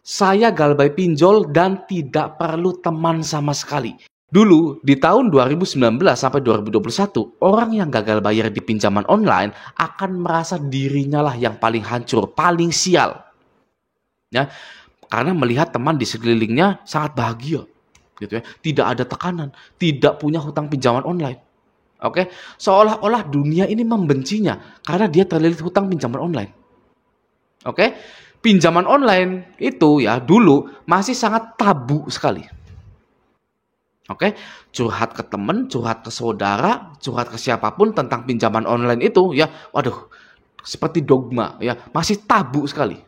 Saya galbay pinjol dan tidak perlu teman sama sekali. Dulu, di tahun 2019 sampai 2021, orang yang gagal bayar di pinjaman online akan merasa dirinya lah yang paling hancur, paling sial. Ya, karena melihat teman di sekelilingnya sangat bahagia, gitu ya. Tidak ada tekanan, tidak punya hutang pinjaman online. Oke, seolah-olah dunia ini membencinya karena dia terlilit hutang pinjaman online. Oke, pinjaman online itu ya dulu masih sangat tabu sekali. Oke, curhat ke teman, curhat ke saudara, curhat ke siapapun tentang pinjaman online itu ya, waduh, seperti dogma ya, masih tabu sekali.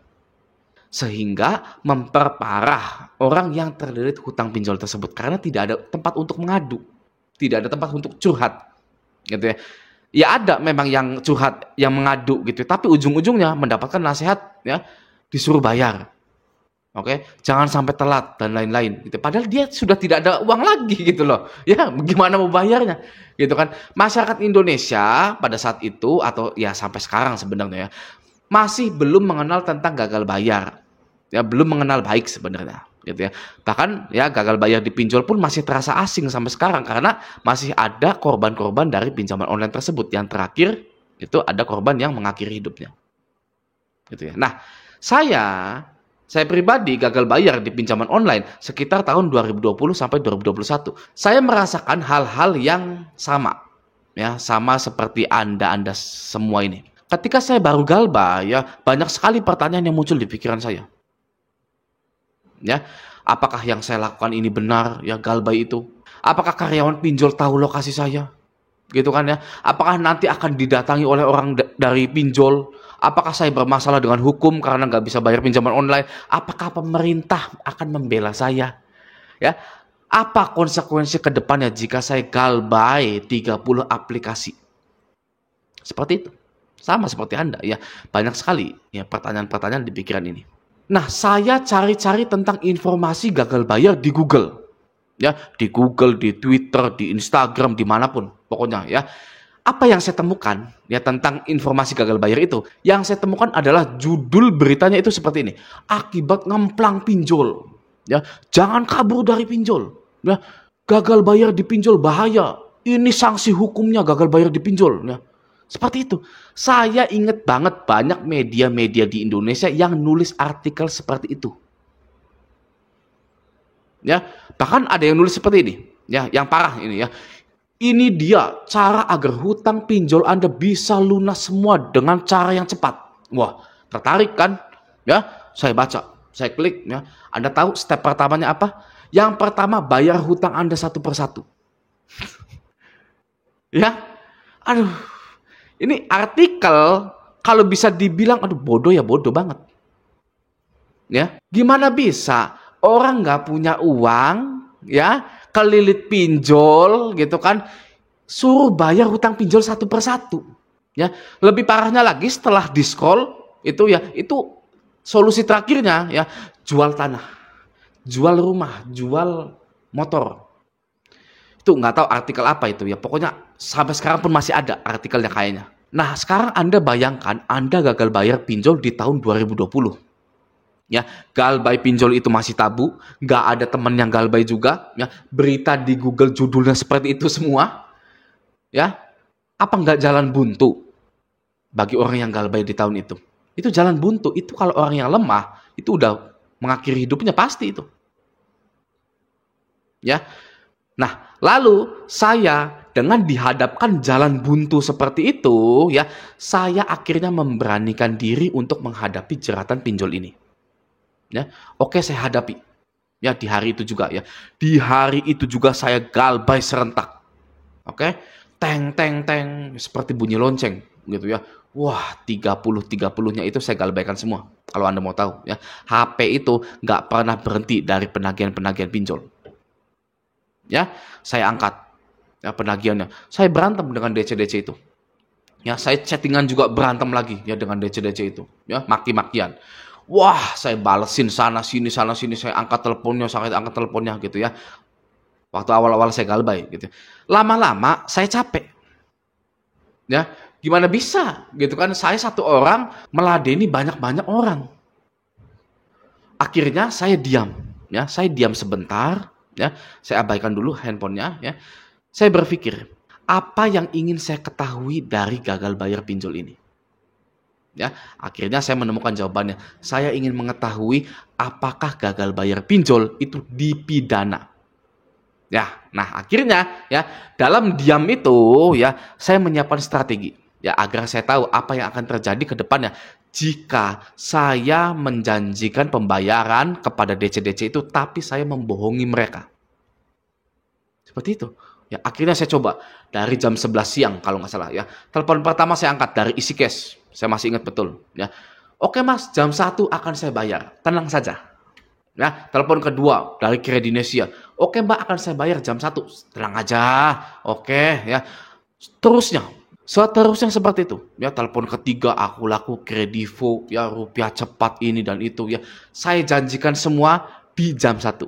Sehingga memperparah orang yang terlilit hutang pinjol tersebut karena tidak ada tempat untuk mengadu, tidak ada tempat untuk curhat, gitu ya. Ya ada memang yang curhat, yang mengadu gitu, tapi ujung-ujungnya mendapatkan nasihat ya, disuruh bayar. Oke, jangan sampai telat dan lain-lain gitu. Padahal dia sudah tidak ada uang lagi gitu loh. Ya, gimana mau bayarnya? Gitu kan. Masyarakat Indonesia pada saat itu atau ya sampai sekarang sebenarnya ya, masih belum mengenal tentang gagal bayar. Ya, belum mengenal baik sebenarnya gitu ya. Bahkan ya gagal bayar di pinjol pun masih terasa asing sampai sekarang karena masih ada korban-korban dari pinjaman online tersebut. Yang terakhir itu ada korban yang mengakhiri hidupnya. Gitu ya. Nah, saya pribadi gagal bayar di pinjaman online sekitar tahun 2020 sampai 2021. Saya merasakan hal-hal yang sama. Ya, sama seperti Anda semua ini. Ketika saya baru galbay, ya, banyak sekali pertanyaan yang muncul di pikiran saya. Ya, apakah yang saya lakukan ini benar, ya galbay itu? Apakah karyawan pinjol tahu lokasi saya? Gitu kan ya. Apakah nanti akan didatangi oleh orang dari pinjol? Apakah saya bermasalah dengan hukum karena nggak bisa bayar pinjaman online? Apakah pemerintah akan membela saya? Ya, apa konsekuensi ke depannya jika saya galbay 30 aplikasi? Seperti itu. Sama seperti Anda ya. Banyak sekali ya pertanyaan-pertanyaan di pikiran ini. Nah, saya cari-cari tentang informasi gagal bayar di Google. Ya, di Google, di Twitter, di Instagram, dimanapun pokoknya ya. Apa yang saya temukan ya tentang informasi gagal bayar itu? Yang saya temukan adalah judul beritanya itu seperti ini. Akibat ngemplang pinjol. Ya, jangan kabur dari pinjol. Ya, gagal bayar di pinjol bahaya. Ini sanksi hukumnya gagal bayar di pinjol. Ya, seperti itu. Saya ingat banget banyak media-media di Indonesia yang nulis artikel seperti itu. Ya, bahkan ada yang nulis seperti ini. Ya, yang parah ini ya. Ini dia cara agar hutang pinjol Anda bisa lunas semua dengan cara yang cepat. Wah, tertarik kan? Ya, saya baca, saya klik ya. Anda tahu step pertamanya apa? Yang pertama, bayar hutang Anda satu persatu. Ya. Aduh. Ini artikel kalau bisa dibilang aduh bodoh ya bodoh banget. Ya, gimana bisa orang nggak punya uang ya, kelilit pinjol gitu kan, suruh bayar hutang pinjol satu persatu. Ya, lebih parahnya lagi setelah di-scroll itu ya, itu solusi terakhirnya ya, jual tanah, jual rumah, jual motor. Itu nggak tahu artikel apa itu ya, pokoknya sampai sekarang pun masih ada artikelnya kayaknya. Nah, sekarang Anda bayangkan Anda gagal bayar pinjol di tahun 2020. Ya, galbay pinjol itu masih tabu, nggak ada teman yang galbay juga, ya, berita di Google judulnya seperti itu semua, ya, apa nggak jalan buntu bagi orang yang galbay di tahun itu? Itu jalan buntu, itu kalau orang yang lemah, itu udah mengakhiri hidupnya pasti itu. Ya, nah lalu saya dengan dihadapkan jalan buntu seperti itu, ya, saya akhirnya memberanikan diri untuk menghadapi jeratan pinjol ini. Ya, oke saya hadapi. Ya di hari itu juga ya. Di hari itu juga saya galbay serentak. Oke. Teng teng teng seperti bunyi lonceng gitu ya. Wah, 30-30-nya itu saya galbaykan semua. Kalau Anda mau tahu ya. HP itu nggak pernah berhenti dari penagihan-penagihan pinjol. Ya, saya angkat ya penagihannya. Saya berantem dengan DC-DC itu. Ya, saya chattingan juga berantem lagi ya dengan DC-DC itu. Ya, maki-makian. Wah, saya balesin sana sini, saya angkat teleponnya gitu ya. Waktu awal-awal saya galbay gitu. Lama-lama saya capek. Ya, gimana bisa gitu kan? Saya satu orang meladeni banyak-banyak orang. Akhirnya saya diam, ya. Saya diam sebentar, ya. Saya abaikan dulu handphonenya, ya. Saya berpikir, apa yang ingin saya ketahui dari gagal bayar pinjol ini? Ya, akhirnya saya menemukan jawabannya. Saya ingin mengetahui apakah gagal bayar pinjol itu dipidana. Ya, nah akhirnya ya dalam diam itu ya saya menyiapkan strategi ya agar saya tahu apa yang akan terjadi ke depannya jika saya menjanjikan pembayaran kepada DC-DC itu tapi saya membohongi mereka. Seperti itu. Ya, akhirnya saya coba dari jam 11 siang kalau nggak salah ya. Telepon pertama saya angkat dari isi cash. Saya masih ingat betul ya. Oke Mas, jam 1 akan saya bayar. Tenang saja. Ya, telepon kedua dari Kredinesia. Oke Mbak, akan saya bayar jam 1. Tenang aja. Oke ya. Seterusnya seperti itu. Ya, telepon ketiga aku laku Kredivo, ya rupiah cepat ini dan itu ya. Saya janjikan semua di jam 1.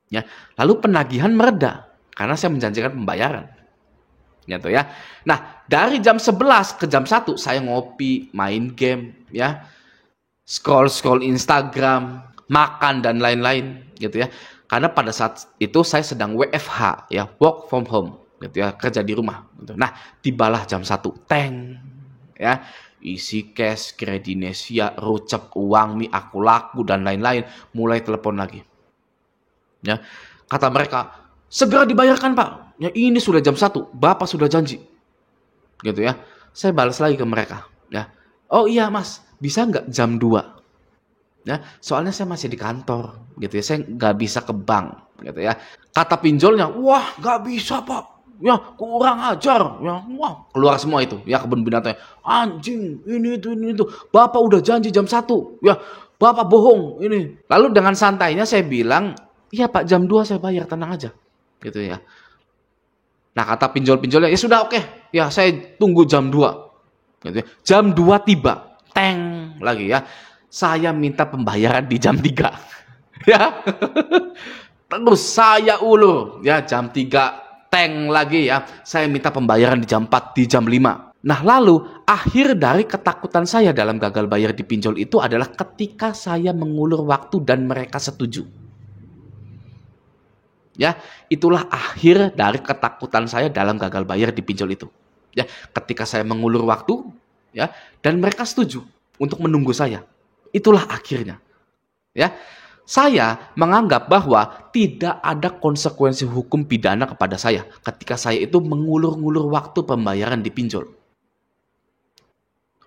Ya, lalu penagihan mereda karena saya menjanjikan pembayaran. Gitu ya. Nah, dari jam 11 ke jam 1 saya ngopi, main game ya. Scroll Instagram, makan dan lain-lain gitu ya. Karena pada saat itu saya sedang WFH ya, work from home gitu ya, kerja di rumah gitu. Nah, tibalah jam 1, teng ya. Isi cash, Kredinesia, Rucep, uang mi, aku laku dan lain-lain, mulai telepon lagi. Ya. Kata mereka, "Segera dibayarkan, Pak. Ya ini sudah jam 1, Bapak sudah janji." Gitu ya. Saya balas lagi ke mereka, ya. "Oh iya, Mas, bisa nggak jam 2?" Ya, soalnya saya masih di kantor, gitu ya. Saya nggak bisa ke bank, gitu ya. Kata pinjolnya, "Wah, nggak bisa Pak. Ya, kurang ajar. Ya, wah, keluar semua itu. Ya, kebun binatangnya. Anjing, ini itu. Bapak udah janji jam 1. Ya, Bapak bohong ini." Lalu dengan santainya saya bilang, "Iya Pak, jam 2 saya bayar, tenang aja." Gitu ya. Nah, kata pinjol-pinjolnya, "Ya sudah oke. Ya, saya tunggu jam 2." Gitu ya. Jam 2 tiba. Teng lagi ya. Saya minta pembayaran di jam 3. Ya. Terus saya ulur ya jam 3 teng lagi ya. Saya minta pembayaran di jam 4, di jam 5. Nah, lalu akhir dari ketakutan saya dalam gagal bayar di pinjol itu adalah ketika saya mengulur waktu dan mereka setuju. Ya, itulah akhir dari ketakutan saya dalam gagal bayar di pinjol itu. Ya, ketika saya mengulur waktu ya dan mereka setuju untuk menunggu saya. Itulah akhirnya. Ya. Saya menganggap bahwa tidak ada konsekuensi hukum pidana kepada saya ketika saya itu mengulur-ngulur waktu pembayaran di pinjol.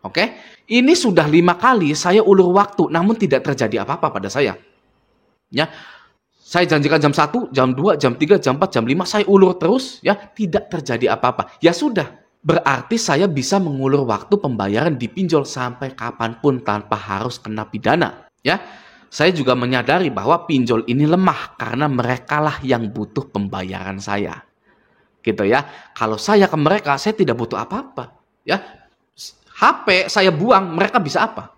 Oke? Ini sudah 5 kali saya ulur waktu namun tidak terjadi apa-apa pada saya. Ya. Saya janjikan jam 1, jam 2, jam 3, jam 4, jam 5 saya ulur terus ya, tidak terjadi apa-apa. Ya sudah, berarti saya bisa mengulur waktu pembayaran di pinjol sampai kapanpun tanpa harus kena pidana. Ya, saya juga menyadari bahwa pinjol ini lemah karena merekalah yang butuh pembayaran saya. Gitu ya. Kalau saya ke mereka, saya tidak butuh apa-apa. Ya, HP saya buang, mereka bisa apa?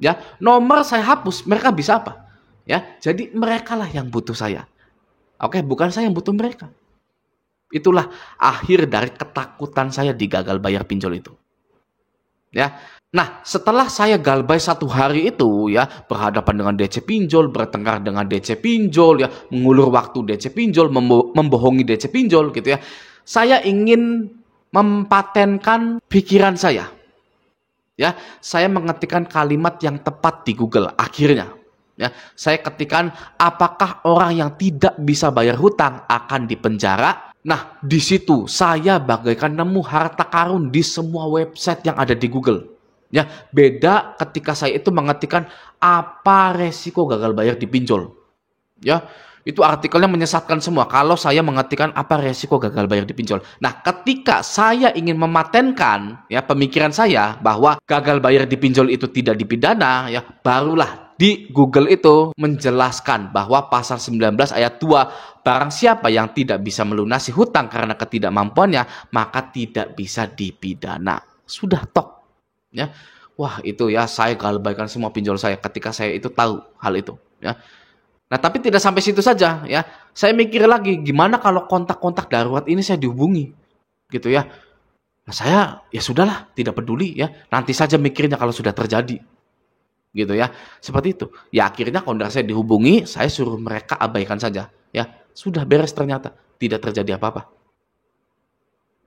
Ya, nomor saya hapus, mereka bisa apa? Ya, jadi merekalah yang butuh saya. Oke, bukan saya yang butuh mereka. Itulah akhir dari ketakutan saya di gagal bayar pinjol itu. Ya. Nah, setelah saya galbay 1 hari itu ya, berhadapan dengan DC pinjol, bertengkar dengan DC pinjol ya, mengulur waktu DC pinjol, membohongi DC pinjol gitu ya. Saya ingin mempatenkan pikiran saya. Ya, saya mengetikkan kalimat yang tepat di Google akhirnya. Ya, saya ketikkan apakah orang yang tidak bisa bayar hutang akan dipenjara. Nah, di situ saya bagaikan nemu harta karun di semua website yang ada di Google. Ya, beda ketika saya itu mengetikkan apa resiko gagal bayar di pinjol. Ya, itu artikelnya menyesatkan semua kalau saya mengetikkan apa resiko gagal bayar di pinjol. Nah, ketika saya ingin mematenkan ya pemikiran saya bahwa gagal bayar di pinjol itu tidak dipidana, ya barulah di Google itu menjelaskan bahwa pasal 19 ayat 2, barang siapa yang tidak bisa melunasi hutang karena ketidakmampuannya, maka tidak bisa dipidana. Sudah tok. Ya. Wah, itu ya saya galbaikan semua pinjol saya ketika saya itu tahu hal itu, ya. Nah, tapi tidak sampai situ saja, ya. Saya mikir lagi, gimana kalau kontak-kontak darurat ini saya dihubungi, gitu ya. Nah, saya ya sudahlah, tidak peduli ya. Nanti saja mikirnya kalau sudah terjadi. gitu ya. Seperti itu. Ya akhirnya kalau saya dihubungi, saya suruh mereka abaikan saja, ya. Sudah beres ternyata, tidak terjadi apa-apa.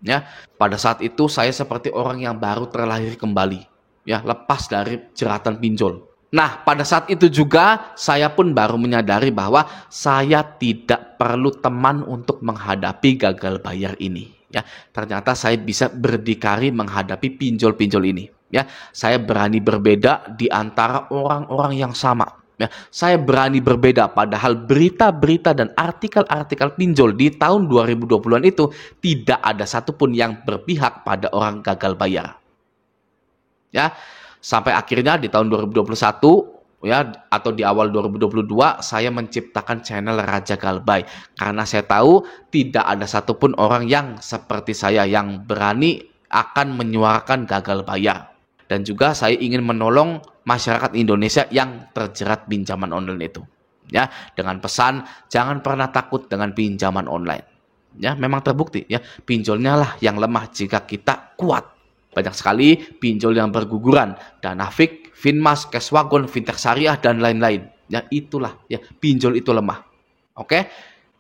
Ya, pada saat itu saya seperti orang yang baru terlahir kembali, ya, lepas dari jeratan pinjol. Nah, pada saat itu juga saya pun baru menyadari bahwa saya tidak perlu teman untuk menghadapi gagal bayar ini. Ya, ternyata saya bisa berdikari menghadapi pinjol-pinjol ini. Ya, saya berani berbeda di antara orang-orang yang sama. Ya, saya berani berbeda padahal berita-berita dan artikel-artikel pinjol di tahun 2020-an itu tidak ada satupun yang berpihak pada orang gagal bayar. Ya, sampai akhirnya di tahun 2021 ya atau di awal 2022 saya menciptakan channel Raja Galbay karena saya tahu tidak ada satupun orang yang seperti saya yang berani akan menyuarakan gagal bayar. Dan juga saya ingin menolong masyarakat Indonesia yang terjerat pinjaman online itu. Ya, dengan pesan jangan pernah takut dengan pinjaman online. Ya, memang terbukti ya, pinjolnya lah yang lemah jika kita kuat. Banyak sekali pinjol yang berguguran, Danafik, Finmas, Cashwagon, Fintech Syariah dan lain-lain. Ya, itulah ya, pinjol itu lemah. Oke?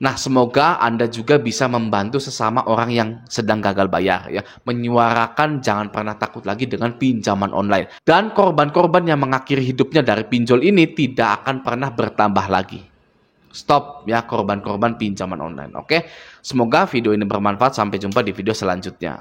Nah, semoga Anda juga bisa membantu sesama orang yang sedang gagal bayar ya, menyuarakan jangan pernah takut lagi dengan pinjaman online. Dan korban-korban yang mengakhiri hidupnya dari pinjol ini tidak akan pernah bertambah lagi. Stop ya korban-korban pinjaman online. Oke. Semoga video ini bermanfaat. Sampai jumpa di video selanjutnya.